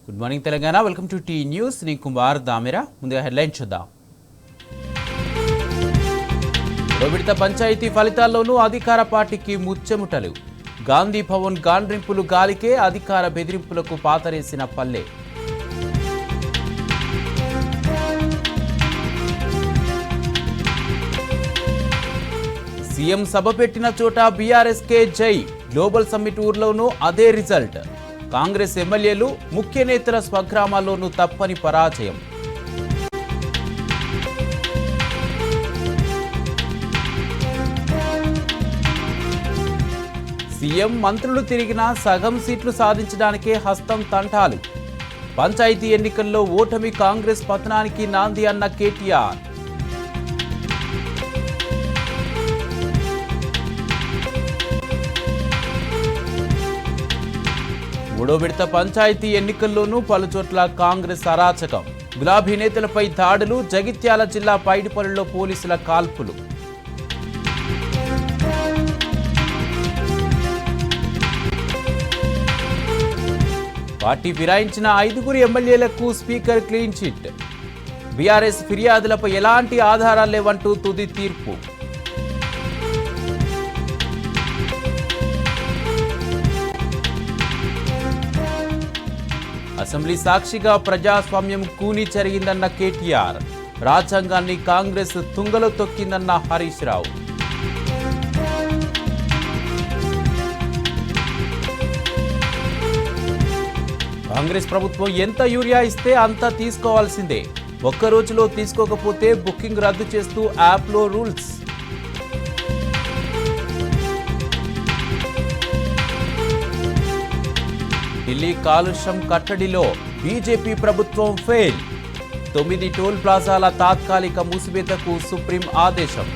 Good morning Telangana. Welcome to T news. నేను కుమార్ దామెరా. ముందుగా headline చూద్దాం. విడత పంచాయతీ ఫలితాల్లోనూ అధికార పార్టీకి ముచ్చెముటలు. గాంధీ భవన్ గాండ్రింపులు గాలికే, అధికార బెదిరింపులకు పాతరేసిన పల్లె. సీఎం సభ పెట్టిన చోట బీఆర్ఎస్కే జై. గ్లోబల్ సమ్మిట్ ఊర్లోనూ అదే రిజల్ట్. కాంగ్రెస్ ఎమ్మెల్యేలు ముఖ్య నేతల స్వగ్రామాల్లోనూ తప్పని పరాజయం. సీఎం మంత్రులు తిరిగినా సగం సీట్లు సాధించడానికే హస్తం తంటాలు. పంచాయతీ ఎన్నికల్లో ఓటమి కాంగ్రెస్ పతనానికి నాంది అన్న కేటీఆర్. మూడో విడత పంచాయతీ ఎన్నికల్లోనూ పలుచోట్ల కాంగ్రెస్ అరాచకం. గులాబీ నేతలపై దాడులు. జగిత్యాల జిల్లా పైడిపల్లిలో పోలీసుల కాల్పులు. పార్టీ ఫిరాయించిన 5 ఎమ్మెల్యేలకు స్పీకర్ క్లీన్ చిట్. బీఆర్ఎస్ ఫిర్యాదులపై ఎలాంటి ఆధారాలు లేవంటూ తుది తీర్పు. అసెంబ్లీ సాక్షిగా ప్రజాస్వామ్యం కూని జరిగిందన్న కేటీఆర్. రాజ్యాంగాన్ని కాంగ్రెస్ తుంగలో తొక్కిందన్న హరీష్ రావు. కాంగ్రెస్ ప్రభుత్వం ఎంత యూరియా ఇస్తే అంత తీసుకోవాల్సిందే. ఒక్క రోజులో తీసుకోకపోతే బుకింగ్ రద్దు చేస్తూ యాప్లో రూల్స్. ఢిల్లీ కాలుష్యం కట్టడిలో బీజేపీ ప్రభుత్వం ఫెయిల్. 9 టోల్ ప్లాజాల తాత్కాలిక మూసివేతకు సుప్రీం ఆదేశం.